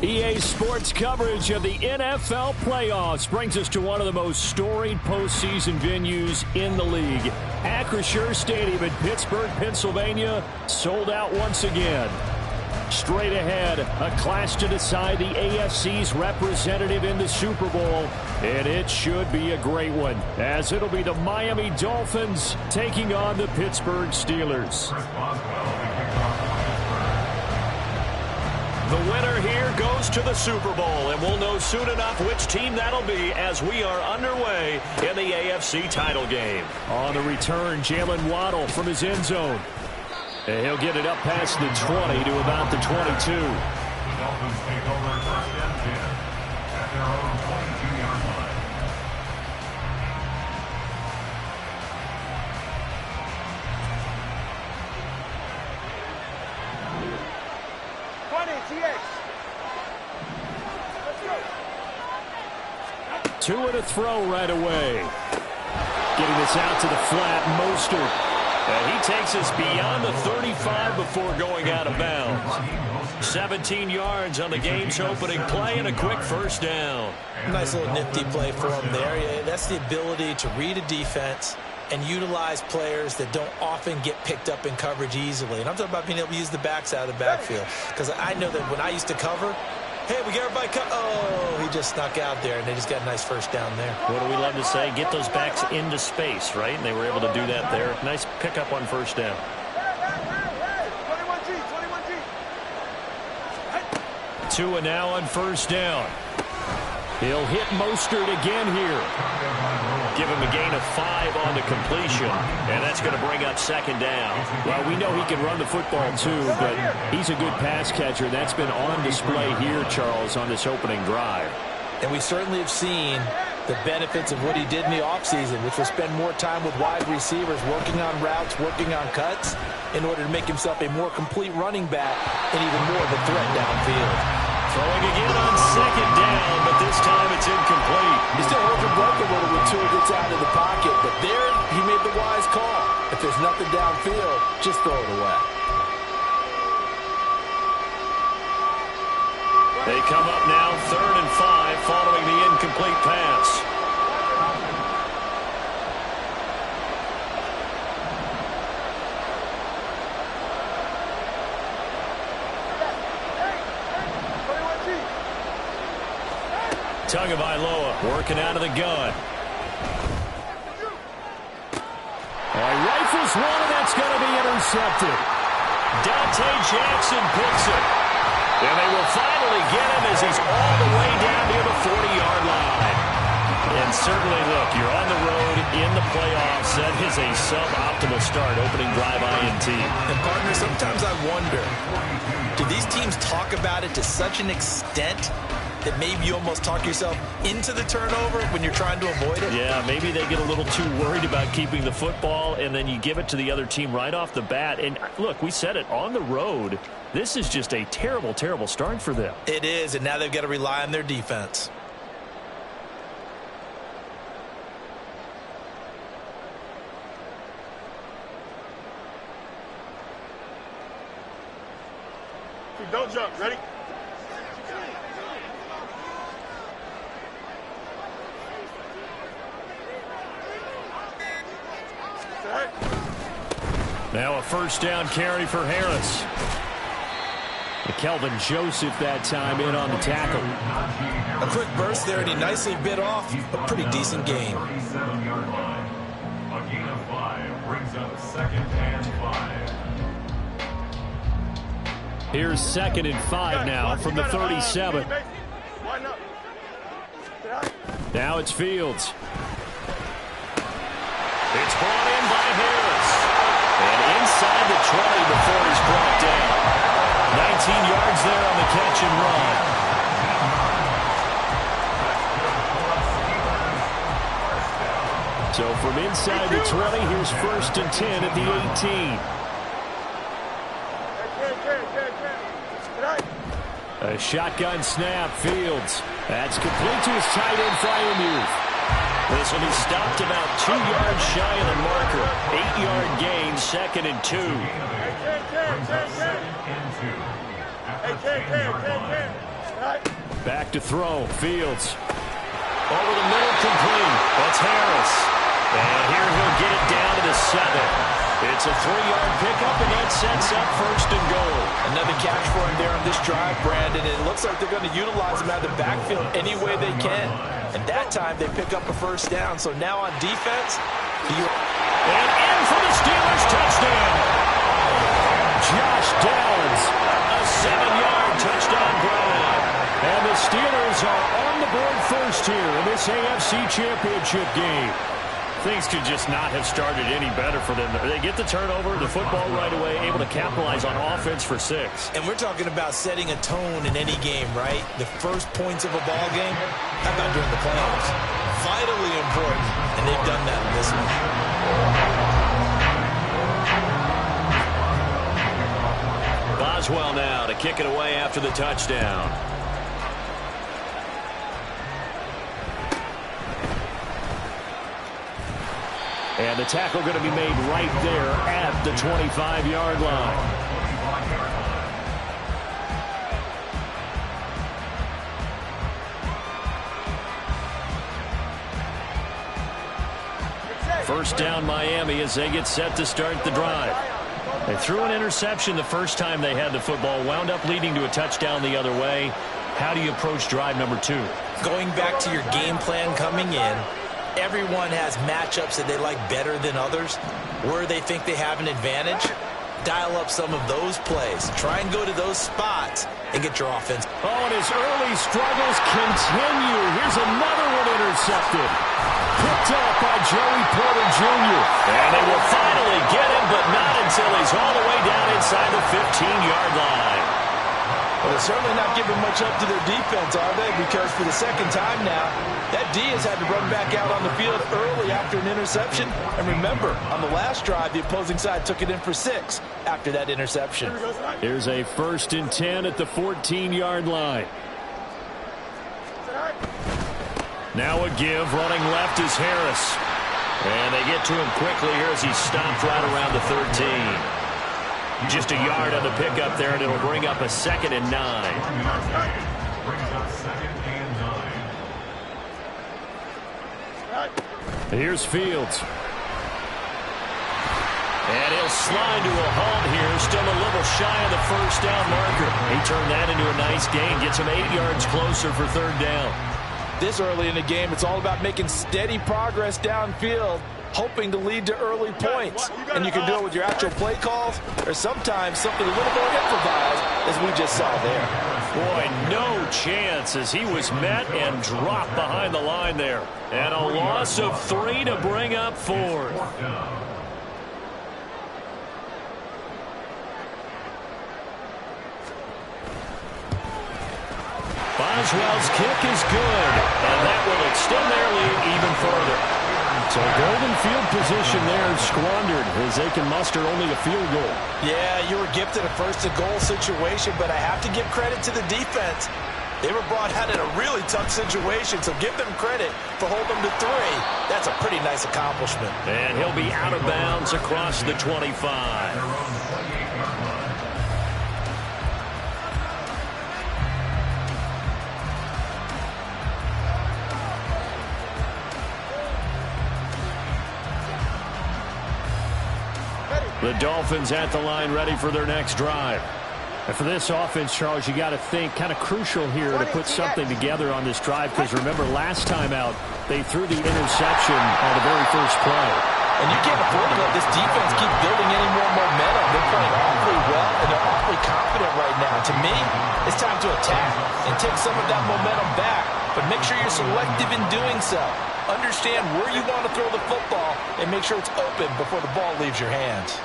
EA Sports coverage of the NFL playoffs brings us to one of the most storied postseason venues in the league. Acrisure Stadium in Pittsburgh, Pennsylvania, sold out once again. Straight ahead, a clash to decide the AFC's representative in the Super Bowl, and it should be a great one, as it'll be the Miami Dolphins taking on the Pittsburgh Steelers. The winner here goes to the Super Bowl, and we'll know soon enough which team that'll be as we are underway in the AFC title game. On the return, Jalen Waddle from his end zone. And he'll get it up past the 20 to about the 22. The Dolphins take over first and 10 at their own 22-yard line. 2 and a throw right away. Getting this out to the flat, Mostert. And he takes us beyond the 35 before going out of bounds. 17 yards on the game's opening play and a quick first down. Nice little nifty play for him there. Yeah, that's the ability to read a defense and utilize players that don't often get picked up in coverage easily. And I'm talking about being able to use the backs out of the backfield. Because I know that when I used to cover, hey, we get everybody oh, he just snuck out there, and they just got a nice first down there. What do we love to say? Get those backs into space, right? And they were able to do that there. Nice pickup on first down. 2 and now on first down. He'll hit Mostert again here. Give him a gain of 5 on the completion, and that's going to bring up second down. Well, we know he can run the football too, but he's a good pass catcher. That's been on display here, Charles, on this opening drive. And we certainly have seen the benefits of what he did in the offseason, which was spend more time with wide receivers, working on routes, working on cuts, in order to make himself a more complete running back and even more of a threat downfield. Throwing again on second down, but this time it's incomplete. He still holds your breath a little when Tua gets out of the pocket, but there he made the wise call. If there's nothing downfield, just throw it away. They come up now, 3rd and 5, following the incomplete pass. Tagovailoa working out of the gun. Rifles one, and that's going to be intercepted. Dante Jackson picks it. And they will finally get him as he's all the way down near the 40-yard line. And certainly, look, you're on the road in the playoffs. That is a suboptimal start, opening drive INT. And, partner, sometimes I wonder, do these teams talk about it to such an extent that maybe you almost talk yourself into the turnover when you're trying to avoid it? Yeah, maybe they get a little too worried about keeping the football, and then you give it to the other team right off the bat. And, look, we said it, on the road, this is just a terrible, terrible start for them. It is, and now they've got to rely on their defense. Don't jump. Ready? Now a first down carry for Harris. Kelvin Joseph that time in on the tackle. A quick burst there, and he nicely bit off a pretty decent gain. 37-yard line. A gain of 5 brings up 2nd and 5. Here's 2nd and 5 now from the 37. Now it's Fields. It's brought in by Harris. And inside the 20 before he's brought down. 19 yards there on the catch and run. So from inside the 20, here's 1st and 10 at the 18. A shotgun snap, Fields. That's complete to his tight end, Freiermuth. This will be stopped about 2 yards shy of the marker. 8-yard gain, 2nd and 2. Back to throw. Fields. Over the middle, complete. That's Harris. And here he'll get it down to the 7. It's a 3-yard pickup, and that sets up 1st and goal. Another catch for him there on this drive, Brandon. It looks like they're going to utilize him out of the backfield any way they can. And that time they pick up a 1st down. So now on defense, and in for the Steelers touchdown. Josh Downs, a 7-yard touchdown grab. And the Steelers are on the board first here in this AFC Championship game. Things could just not have started any better for them. They get the turnover, the football right away, able to capitalize on offense for 6. And we're talking about setting a tone in any game, right? The first points of a ball game, how about during the playoffs? Vitally important, and they've done that in this one. Boswell now to kick it away after the touchdown. And the tackle going to be made right there at the 25-yard line. First down Miami as they get set to start the drive. They threw an interception the first time they had the football, wound up leading to a touchdown the other way. How do you approach drive number 2? Going back to your game plan coming in, everyone has matchups that they like better than others. Where they think they have an advantage, dial up some of those plays. Try and go to those spots and get your offense. Oh, and his early struggles continue. Here's another one intercepted. Picked up by Joey Porter Jr. And they will finally get him, but not until he's all the way down inside the 15-yard line. Well, they're certainly not giving much up to their defense, are they? Because for the second time now, that D has had to run back out on the field early after an interception. And remember, on the last drive, the opposing side took it in for 6 after that interception. Here's a 1st and 10 at the 14-yard line. Now a give. Running left is Harris. And they get to him quickly here as he's stopped right around the 13. Just a yard on the pickup there, and it'll bring up a 2nd and 9. Brings up 2nd and 9. Here's Fields. And he'll slide to a halt here, still a little shy of the 1st down marker. He turned that into a nice gain, gets him 8 yards closer for 3rd down. This early in the game, it's all about making steady progress downfield, hoping to lead to early points. And you can do it with your actual play calls or sometimes something a little more improvised, as we just saw there. Boy, no chance as he was met and dropped behind the line there. And a loss of 3 to bring up 4th. Boswell's kick is good, and that will extend their lead even further. So golden field position there squandered as they can muster only a field goal. Yeah, you were gifted a 1st and goal situation, but I have to give credit to the defense. They were brought out in a really tough situation, so give them credit for holding them to 3. That's a pretty nice accomplishment. And he'll be out of bounds across the 25. The Dolphins at the line ready for their next drive. And for this offense, Charles, you got to think kind of crucial here to put something together on this drive because remember last time out they threw the interception on the very first play. And you can't afford to let this defense keep building any more momentum. They're playing awfully well and they're awfully confident right now. To me, it's time to attack and take some of that momentum back, but make sure you're selective in doing so. Understand where you want to throw the football and make sure it's open before the ball leaves your hands.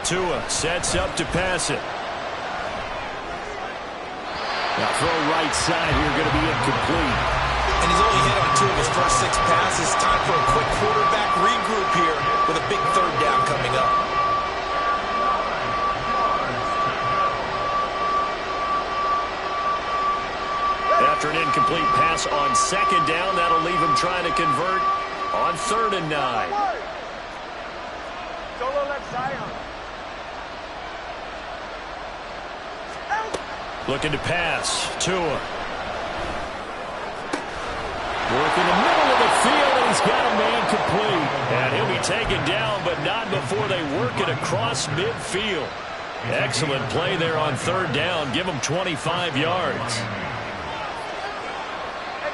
Tua sets up to pass it. Now throw right side here, going to be incomplete. And he's only hit on 2 of his first 6 passes. Time for a quick quarterback regroup here with a big 3rd down coming up. After an incomplete pass on second down, that'll leave him trying to convert on 3rd and 9. Looking to pass. Tua. Work in the middle of the field, and he's got a man complete. And he'll be taken down, but not before they work it across midfield. Excellent play there on 3rd down. Give him 25 yards.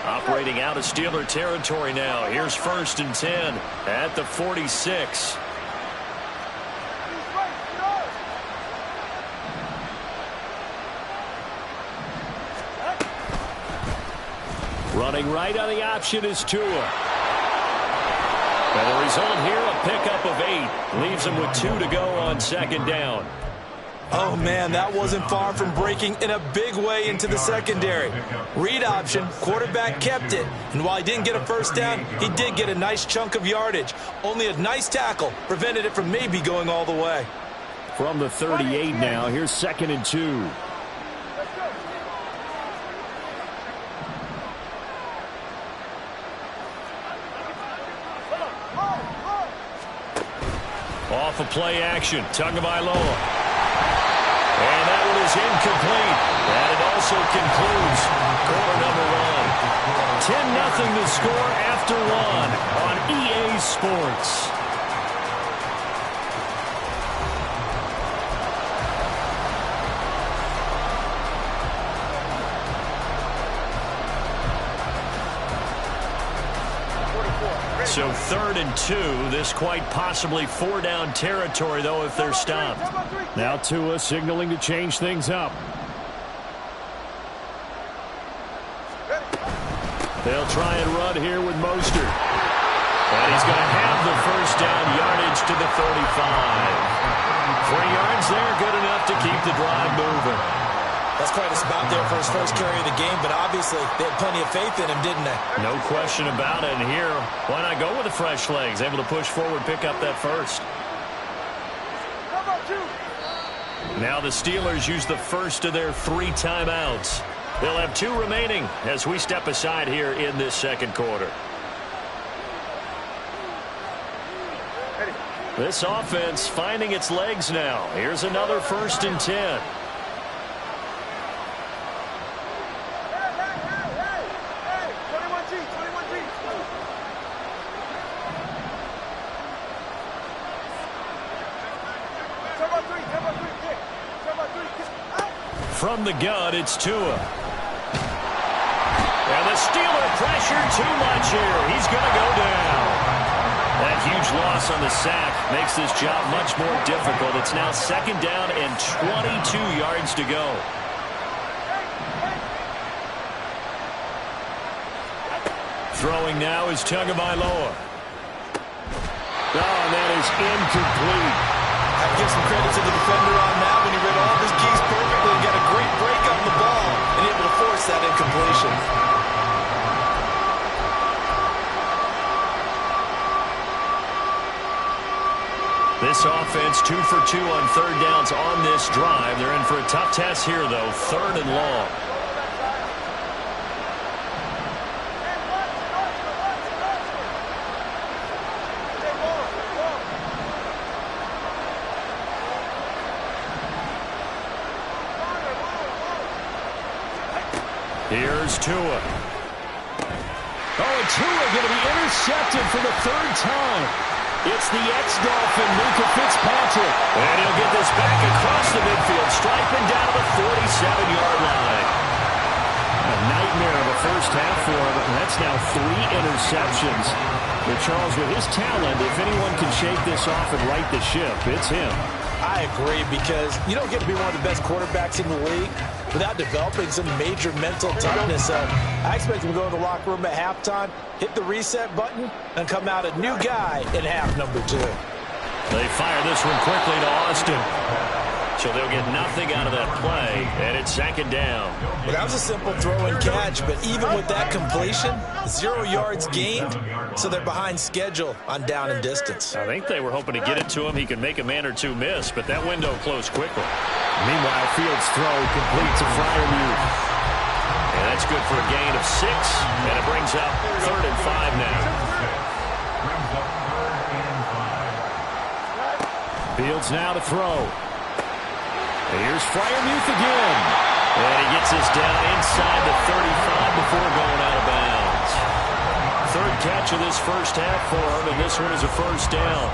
Operating out of Steeler territory now. Here's 1st and 10 at the 46. Running right on the option is Tua. And the result here, a pickup of 8. Leaves him with 2 to go on 2nd down. Oh, man, that wasn't far from breaking in a big way into the secondary. Read option, quarterback kept it. And while he didn't get a 1st down, he did get a nice chunk of yardage. Only a nice tackle prevented it from maybe going all the way. From the 38 now, here's 2nd and 2. Off of play action, Tagovailoa. And that one is incomplete. And it also concludes quarter number 1. 10-0 the score after 1 on EA Sports. So 3rd and 2. This quite possibly 4-down territory, though, if they're stopped. Now Tua signaling to change things up. They'll try and run here with Mostert. And he's going to have the 1st down, yardage to the 35. 3 yards there, good enough to keep the drive moving. That's quite a spot there for his first carry of the game, but obviously they had plenty of faith in him, didn't they? No question about it. And here, why not go with the fresh legs? Able to push forward, pick up that 1st. Now the Steelers use the 1st of their 3 timeouts. They'll have 2 remaining as we step aside here in this 2nd quarter. This offense finding its legs now. Here's another 1st and 10. From the gun, it's Tua. And the Steeler pressure too much here. He's going to go down. That huge loss on the sack makes this job much more difficult. It's now 2nd down and 22 yards to go. Throwing now is Tagovailoa. Oh, and that is incomplete. I give some credit to the defender on that when he read all of his keys perfectly and got a great break on the ball and able to force that incompletion. This offense 2 for 2 on 3rd downs on this drive. They're in for a tough task here, though. 3rd and long. Here's Tua. Oh, and Tua going to be intercepted for the 3rd time. It's the ex-Dolphin, Minka Fitzpatrick. And he'll get this back across the midfield, striping down to the 47-yard line. A nightmare of a first half for him, and that's now 3 interceptions. But Charles, with his talent, if anyone can shake this off and right the ship, it's him. I agree, because you don't get to be one of the best quarterbacks in the league without developing some major mental toughness. So I expect him to go in the locker room at halftime, hit the reset button, and come out a new guy in half number 2. They fire this one quickly to Austin. So they'll get nothing out of that play, and it's 2nd down. Well, that was a simple throw and catch, but even with that completion, 0 yards gained, so they're behind schedule on down and distance. I think they were hoping to get it to him. He could make a man or 2 miss, but that window closed quickly. Meanwhile, Fields' throw complete to Freiermuth. And that's That's good for a gain of 6, and it brings up 3rd and 5 now. Fields now to throw. Here's Freiermuth again. And he gets this down inside the 35 before going out of bounds. 3rd catch of this first half for him, and this one is a first down.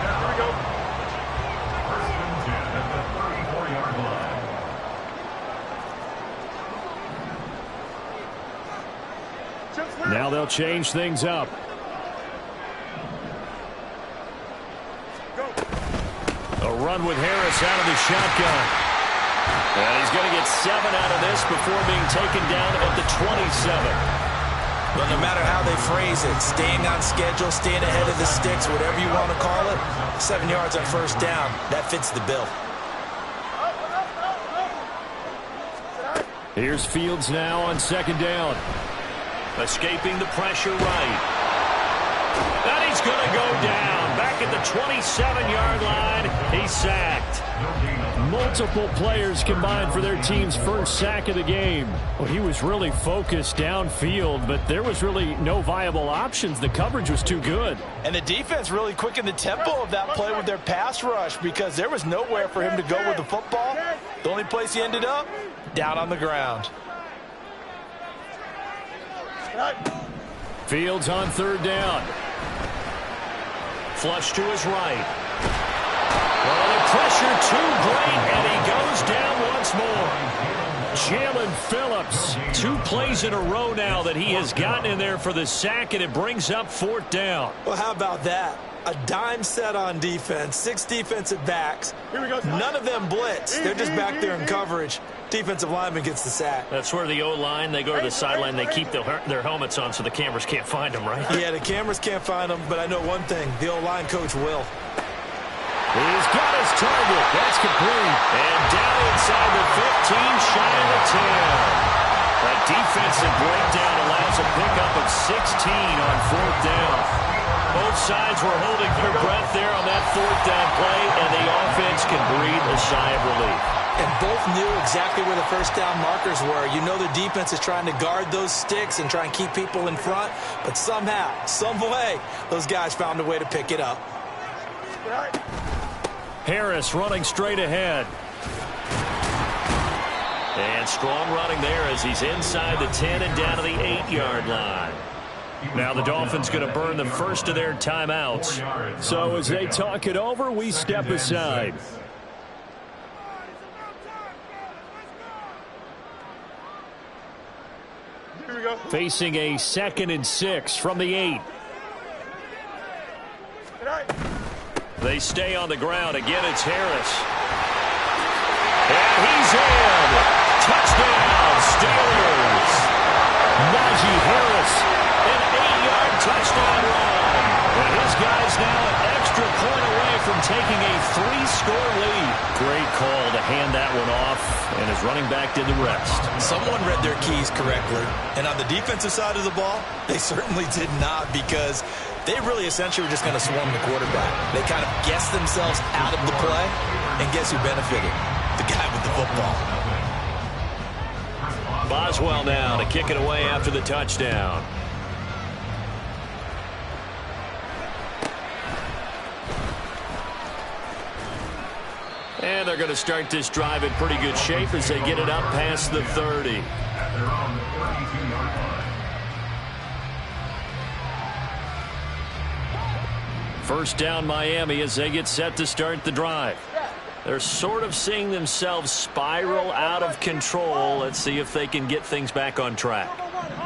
Now they'll change things up. A run with Harris out of the shotgun. And he's going to get 7 out of this before being taken down at the 27. Well, no matter how they phrase it, staying on schedule, staying ahead of the sticks, whatever you want to call it, 7 yards on first down, that fits the bill. Here's Fields now on 2nd down. Escaping the pressure right. And he's going to go down. Back at the 27-yard line, he's sacked. Multiple players combined for their team's first sack of the game. Well, he was really focused downfield, but there was really no viable options. The coverage was too good. And the defense really quickened the tempo of that play with their pass rush because there was nowhere for him to go with the football. The only place he ended up, down on the ground. Fields on 3rd down. Flush to his right. Well, the pressure too great, and he goes down once more. Jalen Phillips, 2 plays in a row now that he has gotten in there for the sack, and it brings up 4th down. Well, how about that? A dime set on defense, 6 defensive backs. None of them blitz. They're just back there in coverage. Defensive lineman gets the sack. That's where the O-line, they go to the sideline, they keep their helmets on so the cameras can't find them, right? Yeah, the cameras can't find them, but I know one thing. The O-line coach will. He's got his target. That's complete. And down inside the 15, shy of the 10. That defensive breakdown allows a pickup of 16 on 4th down. Both sides were holding their breath there on that 4th down play, and the offense can breathe a sigh of relief. And both knew exactly where the first down markers were. You know the defense is trying to guard those sticks and try and keep people in front, but somehow, some way, those guys found a way to pick it up. Harris running straight ahead. And strong running there as he's inside the 10 and down to the 8-yard line. Now the Dolphins going to burn the first of their timeouts. So as they talk it over, we step aside. Facing a 2nd and 6 from the 8. They stay on the ground. Again, it's Harris. And he's in. Touchdown, Steelers. Najee Harris, an 8-yard touchdown run. And his guy's now an extra point away from taking a 3-score lead. Great call to hand that one off, and his running back did the rest. Someone read their keys correctly. And on the defensive side of the ball, they certainly did not, because they really essentially were just going to swarm the quarterback. They kind of guessed themselves out of the play, and guess who benefited? The guy with the football. Boswell now to kick it away after the touchdown. And they're going to start this drive in pretty good shape as they get it up past the 30. First down Miami as they get set to start the drive. They're sort of seeing themselves spiral out of control. Let's see if they can get things back on track.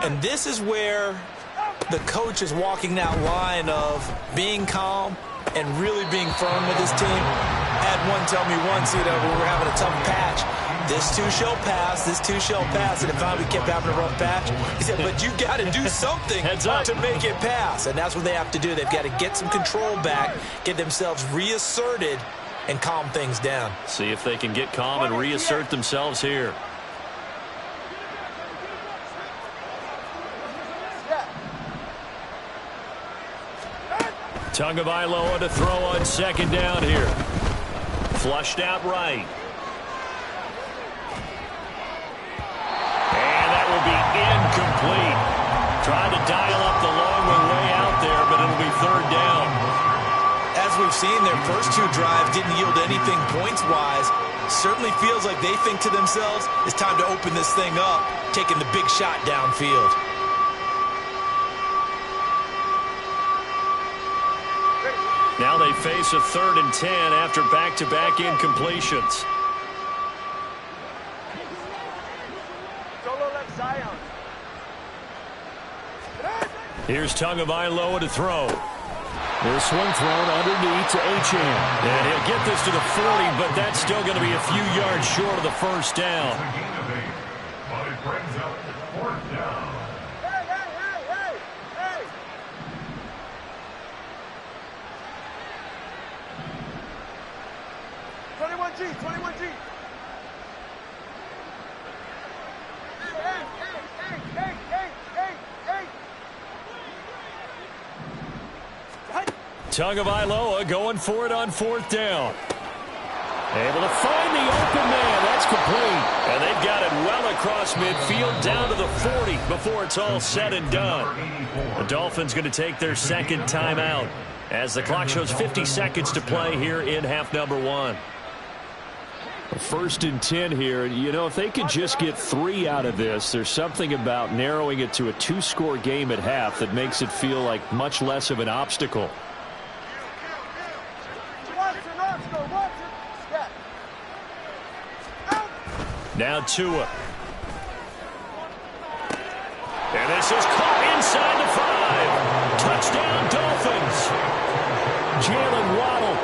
And this is where the coach is walking that line of being calm and really being firm with his team. Had one tell me once, when we were having a tough patch, this too shall pass, this too shall pass, and if we kept having a rough patch, he said, but you got to do something to make it pass, and that's what they have to do. They've got to get some control back, get themselves reasserted, and calm things down. See if they can get calm and reassert themselves here. Tagovailoa to throw on second down here. Flushed out right. And that will be incomplete. dial up the long way out there, but it'll be third down. As we've seen, their first two drives didn't yield anything points-wise. Certainly feels like they think to themselves, it's time to open this thing up, taking the big shot downfield. Now they face a 3rd and 10 after back-to-back incompletions. Here's Tagovailoa to throw. This one thrown underneath to Achane. And he'll get this to the 40, but that's still going to be a few yards short of the first down. It's a gain of 8, but it brings up 4th down. Tagovailoa going for it on 4th down. Able to find the open man. That's complete. And they've got it well across midfield down to the 40 before it's all said and done. The Dolphins going to take their second timeout as the clock shows 50 seconds to play here in half number 1. 1st and 10 here. You know, if they could just get 3 out of this, there's something about narrowing it to a 2-score game at half that makes it feel like much less of an obstacle. Now Tua. And this is caught inside the 5. Touchdown Dolphins. Jalen Waddle,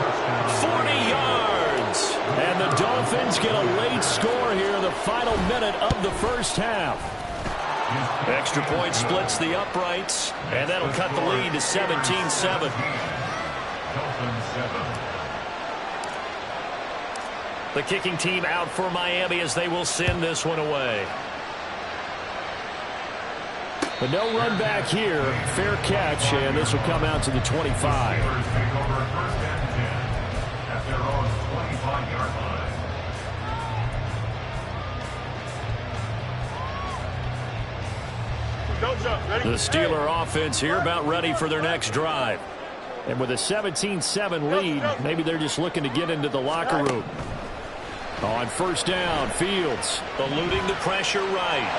40 yards. And the Dolphins get a late score here in the final minute of the first half. Extra point splits the uprights, and that'll cut the lead to 17-7. Dolphins 7. The kicking team out for Miami as they will send this one away. But no run back here. Fair catch, and this will come out to the 25. Take over 1st and 10 at their own 25-yard line. Don't jump. Ready? The Steeler offense here about ready for their next drive. And with a 17-7 lead, maybe they're just looking to get into the locker room. On 1st down, Fields eluding the pressure right.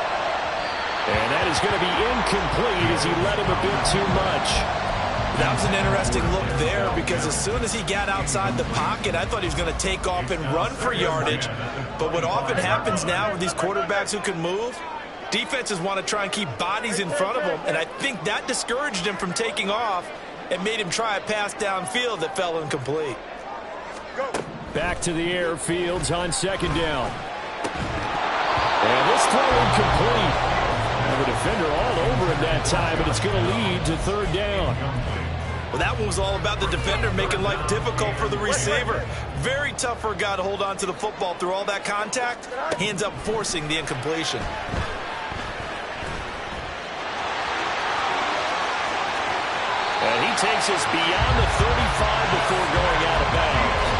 And that is going to be incomplete as he led him a bit too much. That was an interesting look there because as soon as he got outside the pocket, I thought he was going to take off and run for yardage. But what often happens now with these quarterbacks who can move, defenses want to try and keep bodies in front of them, and I think that discouraged him from taking off and made him try a pass downfield that fell incomplete. Go. Back to the air, Fields on 2nd down. And this throw incomplete. And the defender all over him that time, but it's going to lead to 3rd down. Well, that one was all about the defender making life difficult for the receiver. Very tough for a guy to hold on to the football through all that contact. He ends up forcing the incompletion. And he takes us beyond the 35 before going out of bounds.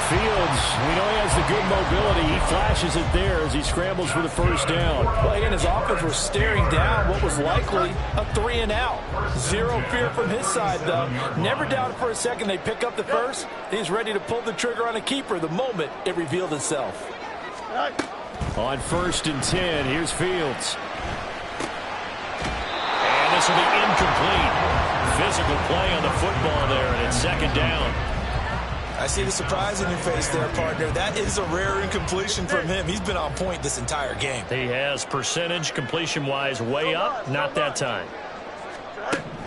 Fields, we know he has the good mobility. He flashes it there as he scrambles for the 1st down. Well, again, his offense was staring down what was likely a 3-and-out. Zero fear from his side, though. Never doubted for a second they pick up the first. He's ready to pull the trigger on a keeper the moment it revealed itself. On 1st and 10, here's Fields. And this will be incomplete. Physical play on the football there, and it's 2nd down. I see the surprise in your face there, partner. That is a rare incompletion from him. He's been on point this entire game. He has percentage completion-wise way up. Not that time.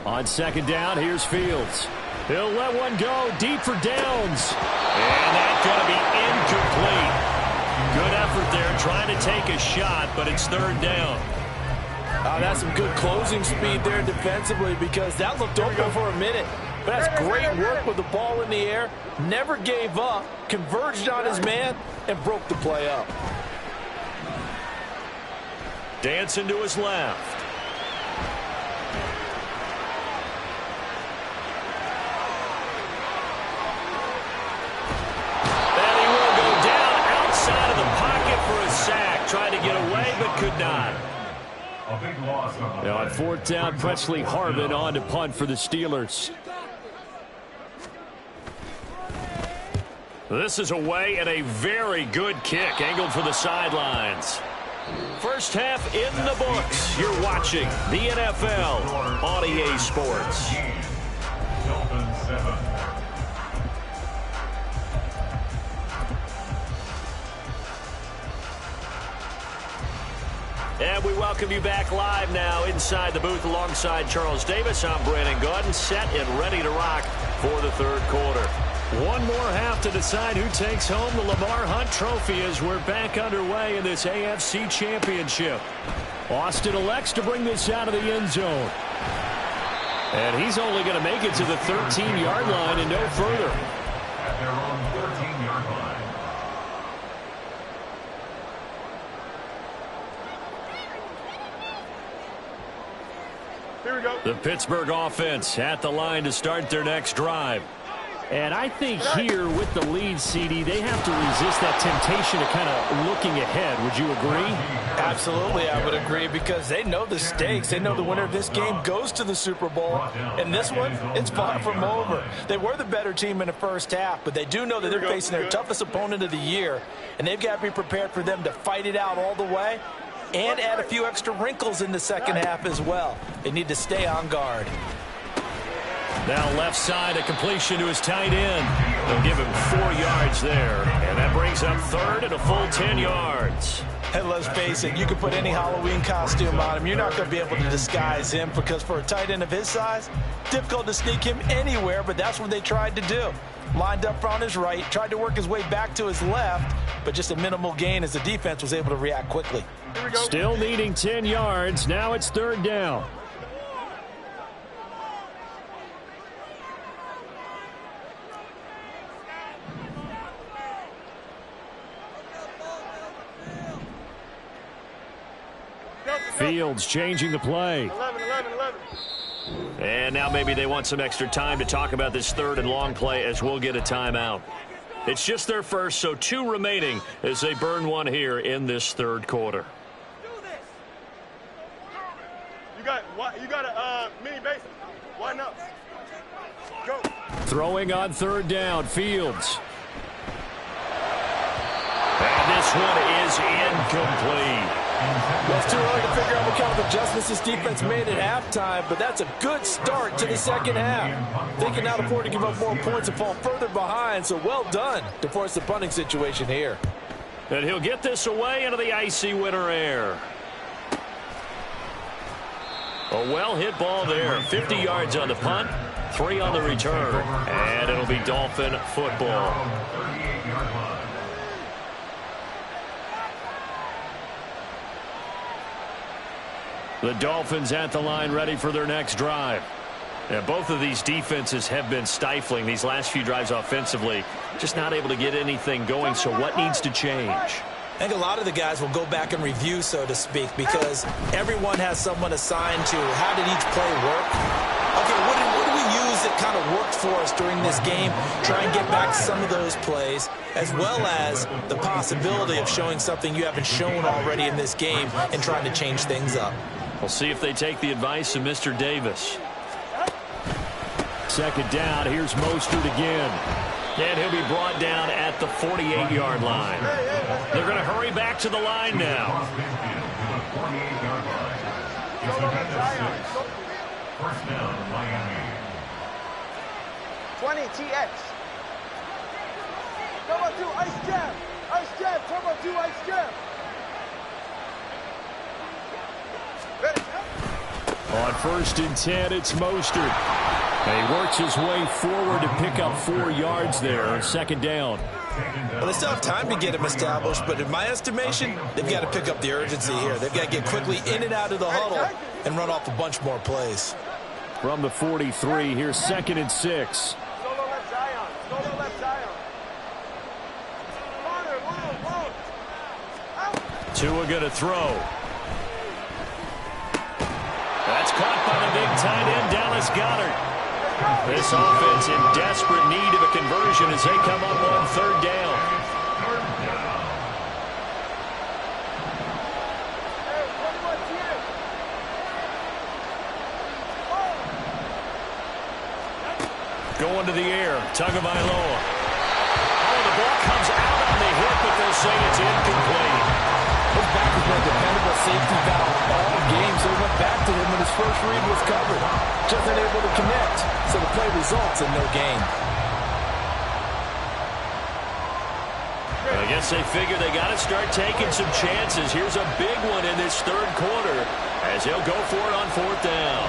On 2nd down, here's Fields. He'll let one go deep for downs. And that's going to be incomplete. Good effort there trying to take a shot, but it's 3rd down. That's some good closing speed there defensively because that looked open for a minute. But that's great work with the ball in the air. Never gave up, converged on his man, and broke the play up. Dancing to his left. And he will go down outside of the pocket for a sack. Tried to get away, but could not. A big loss on the Now on play. 4th down, Presley Harvin on to punt for the Steelers. This is away and a very good kick angled for the sidelines. First half in the books. You're watching the NFL on EA Sports. Dolphins 7. And we welcome you back live now inside the booth alongside Charles Davis. I'm Brandon Gaudin, set and ready to rock for the third quarter. One more half to decide who takes home the Lamar Hunt Trophy as we're back underway in this AFC Championship. Austin elects to bring this out of the end zone. And he's only going to make it to the 13-yard line and no further. At their own 13-yard line. Here we go. The Pittsburgh offense at the line to start their next drive. And I think here with the lead, CD, they have to resist that temptation to kind of looking ahead. Would you agree? Absolutely, I would agree, because they know the stakes. They know the winner of this game goes to the Super Bowl. And this one, it's far from over. They were the better team in the first half, but they do know that they're facing their toughest opponent of the year, and they've got to be prepared for them to fight it out all the way and add a few extra wrinkles in the second half as well. They need to stay on guard. Now left side, a completion to his tight end. They'll give him 4 yards there. And that brings up third and a full 10 yards. And let's face it, you can put any Halloween costume on him. You're not going to be able to disguise him, because for a tight end of his size, difficult to sneak him anywhere, but that's what they tried to do. Lined up on his right, tried to work his way back to his left, but just a minimal gain as the defense was able to react quickly. Still needing 10 yards. Now it's 3rd down. Fields changing the play. 11. And now maybe they want some extra time to talk about this third and long play, as we'll get a timeout. It's just their first, so 2 remaining as they burn one here in this third quarter. You got a mini base. Why not? Go. Throwing on 3rd down, Fields. And this one is incomplete. Well, it's too early to figure out what kind of adjustments this defense made at halftime, but that's a good start to the second half. They cannot afford to give up more points and fall further behind, so well done to force the punting situation here. And he'll get this away into the icy winter air. A well-hit ball there. 50 yards on the punt, 3 on the return, and it'll be Dolphin football. 38-yard line. The Dolphins at the line, ready for their next drive. And both of these defenses have been stifling these last few drives offensively. Just not able to get anything going, so what needs to change? I think a lot of the guys will go back and review, so to speak, because everyone has someone assigned to how did each play work. Okay, what do we use that kind of worked for us during this game? Try and get back some of those plays, as well as the possibility of showing something you haven't shown already in this game and trying to change things up. We'll see if they take the advice of Mr. Davis. 2nd down, here's Mostert again. And he'll be brought down at the 48-yard line. They're going to hurry back to the line now. 1st down, Miami. 20 TX. Turbo 2, ice jam. Ice jam, turbo 2, ice jam. Ready. On 1st and 10, it's Mostert. And he works his way forward to pick up 4 yards there on 2nd down. Well, they still have time to get him established, but in my estimation, they've got to pick up the urgency here. They've got to get quickly in and out of the huddle and run off a bunch more plays. From the 43, here's 2nd and 6. Solo left Zion. Solo left Zion. Tua going to throw. That's caught by the big tight end, Dallas Goedert. This offense in desperate need of a conversion as they come up on 3rd down. Going to the air. Tagovailoa. Oh, the ball comes out on the hit, but they'll say it's incomplete. His back has been a dependable safety valve all game, so he went back to him when his first read was covered. Just unable to connect, so the play results in no gain. I guess they figure they got to start taking some chances. Here's a big one in this third quarter as he'll go for it on fourth down.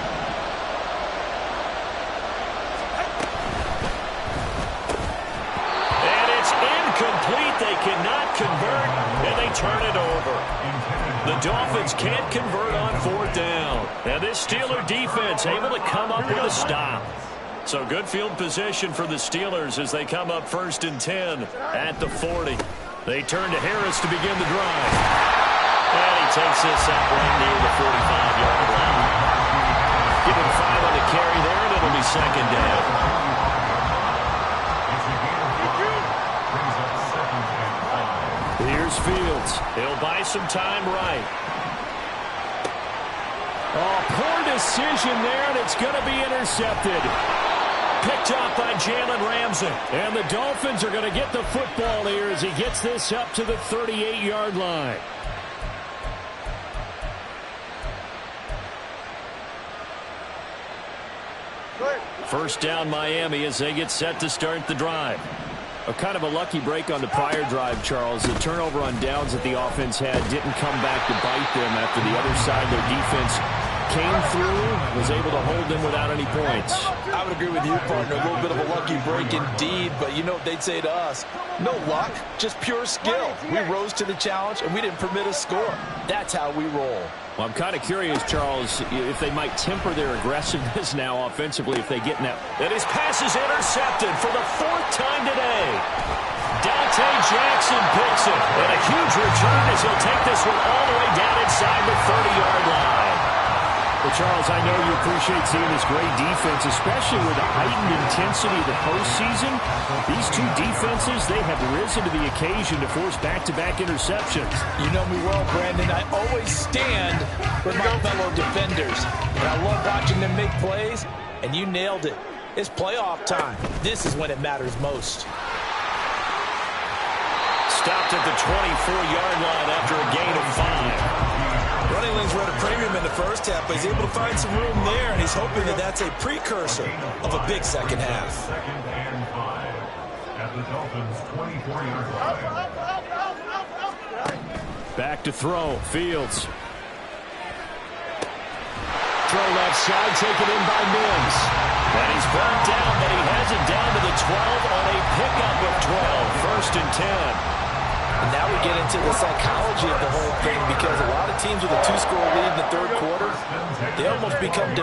And it's incomplete. They cannot convert, and they turn it over. The Dolphins can't convert on fourth down. And this Steeler defense able to come up with a stop. So good field position for the Steelers as they come up 1st and 10 at the 40. They turn to Harris to begin the drive. And he takes this up right near the 45-yard line. Give him 5 on the carry there, and it'll be second down. Here's Fields. He'll buy some time right. Oh, poor decision there, and it's going to be intercepted. Picked up by Jalen Ramsey. And the Dolphins are going to get the football here as he gets this up to the 38-yard line. First down Miami as they get set to start the drive. A kind of a lucky break on the prior drive, Charles. The turnover on downs that the offense had didn't come back to bite them after the other side. Their defense came through, was able to hold them without any points. I would agree with you, partner. A little bit of a lucky break indeed, but you know what they'd say to us? No luck, just pure skill. We rose to the challenge, and we didn't permit a score. That's how we roll. Well, I'm kind of curious, Charles, if they might temper their aggressiveness now offensively if they get in that. And his pass is intercepted for the 4th time today. Dante Jackson picks it. And a huge return as he'll take this one all the way down inside the 30-yard line. Well, Charles, I know you appreciate seeing this great defense, especially with the heightened intensity of the postseason. These two defenses, they have risen to the occasion to force back-to-back interceptions. You know me well, Brandon. I always stand with my fellow defenders. And I love watching them make plays, and you nailed it. It's playoff time. This is when it matters most. Stopped at the 24-yard line after a gain of 5. Running lanes were at a premium in the first half, but he's able to find some room there, and he's hoping that that's a precursor of a big second half. 2nd and 5 at the Dolphins' 24-yard line. Back to throw. Fields. Throw left side, taken in by Mims. And he's brought down, but he has it down to the 12 on a pickup of 12. 1st and 10. And now we get into the psychology of the whole thing because a lot of teams with a 2-score lead in the third quarter, they almost become